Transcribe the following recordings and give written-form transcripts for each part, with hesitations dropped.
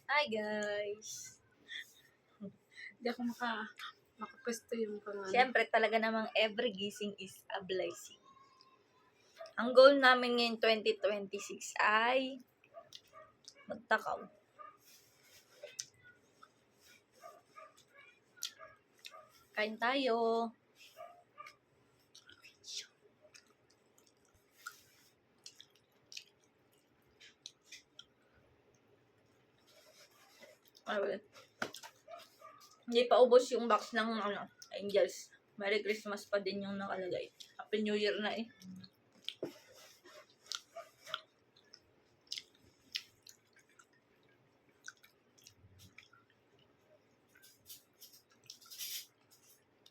Hi guys! Hindi ako makapwesto yung pangalan. Siyempre talaga namang every gising is a blessing. Ang goal namin ngayon 2026 ay magtakaw. Kain tayo. Ay, hindi pa ubos yung box ng Angels. Merry Christmas pa din yung nakalagay. Happy New Year na eh.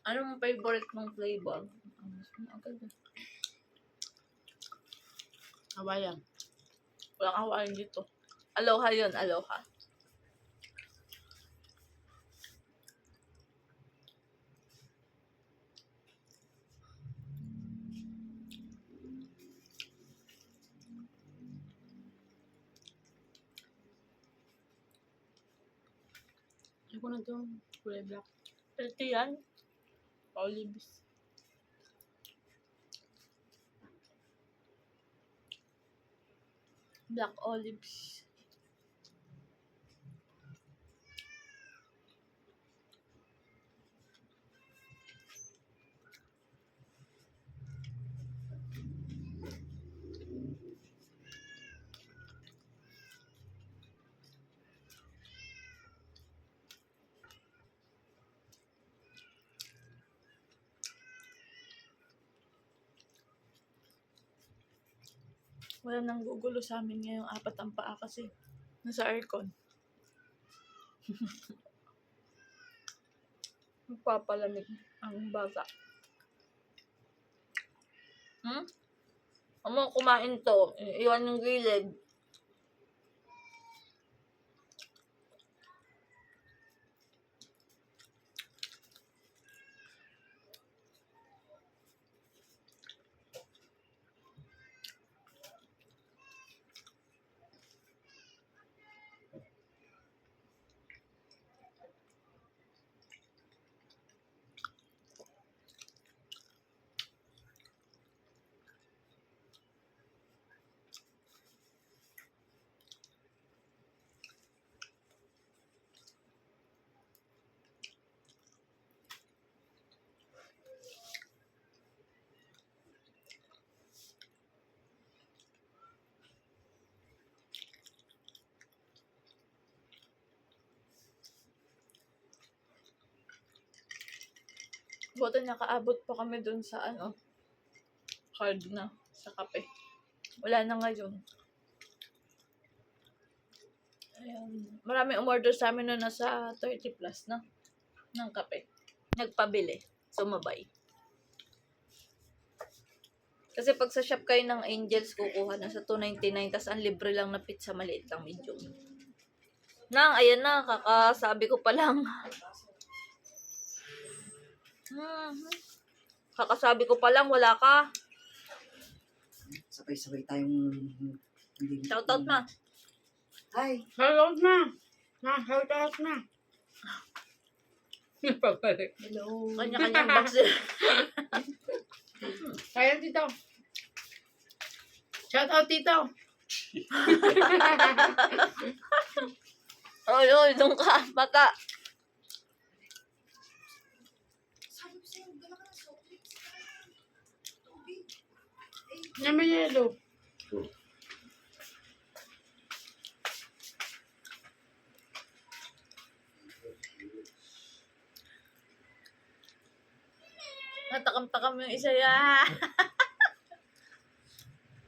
Anong favorite mong flavor? Hawayan. Walang awayan dito. Aloha yun, aloha. Ako na ito. Kulay black. Healthy yan. Olives. Black olives. Wala nang gugulo sa amin ngayong apat ang paa kasi nasa aircon. Magpapalamig ang baga. Amo kumain to. Iwan yung gilid. Buti nakaabot pa kami dun sa card na sa kape. Wala na ngayon. Ayan. Marami umorder sa amin na nasa 30 plus na ng kape. Nagpabili. Sumabay. Kasi pag sa shop kayo ng Angels, kukuha na sa 2.99 tas ang libre lang na pizza, maliit lang, medium. Nang, ayan na, kakasabi ko pa lang. Kakasabi ko pa lang, wala ka. Sabay-sabay tayong Shoutout na. Hi! Shoutout na! Shoutout na! Napabalik. Hello! Kanya-kanyang box din. Kaya tito. Shoutout tito. Oy, oy, doon ka, bata. Naman yelo. Natakam-takam yung isa ya.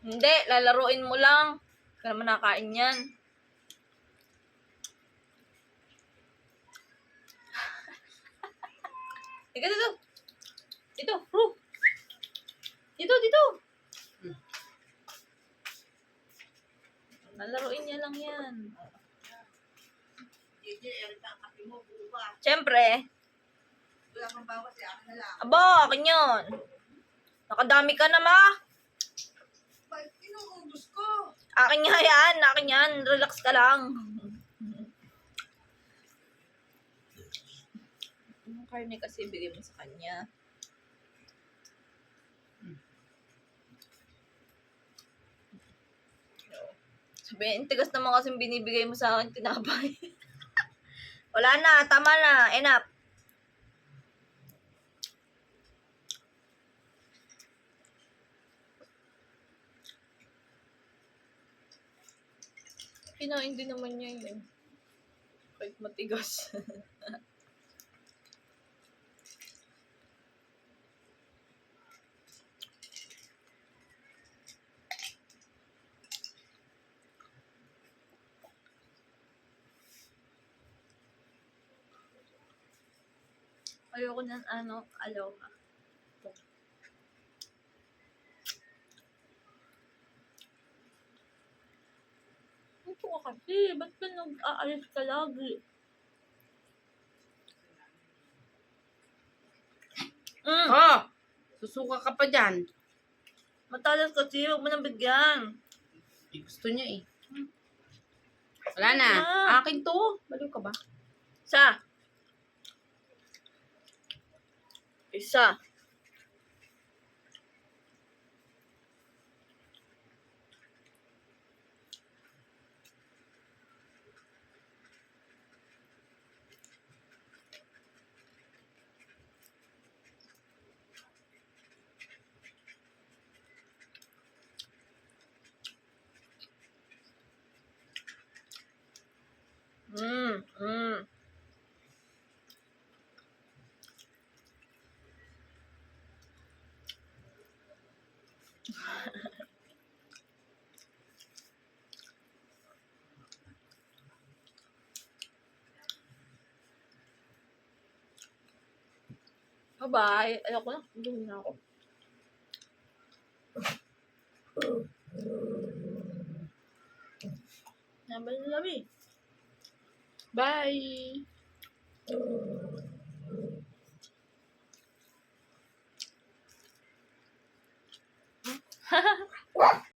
Hindi, lalaruin mo lang. Hindi ka naman nakain yan. Ika dito. Dito, Ru. Dito. Lalaruin niya lang yan. Siyempre. Aba, akin yun. Nakadami ka na ma. Akin nga yan. Relax ka lang. karne kasi bigay mo sa kanya. Sabi, tigas naman kasi binibigay mo sa akin, tinapay. Wala na, tama na, enough. Kinain din naman niya yun. Kahit matigas. Ayoko ng aloha. Ito ka kasi, ba't ka nag-aalis ka lagi? Oh! Susuka ka pa dyan. Matalas kasi, huwag mo nang bigyan. Gusto niya eh. Wala na. Akin to. Baliw ka ba? Isa. Isa. Mm, mm. Bye-bye. Ayoko na. Hindi na ako. Nabal na labi. Bye!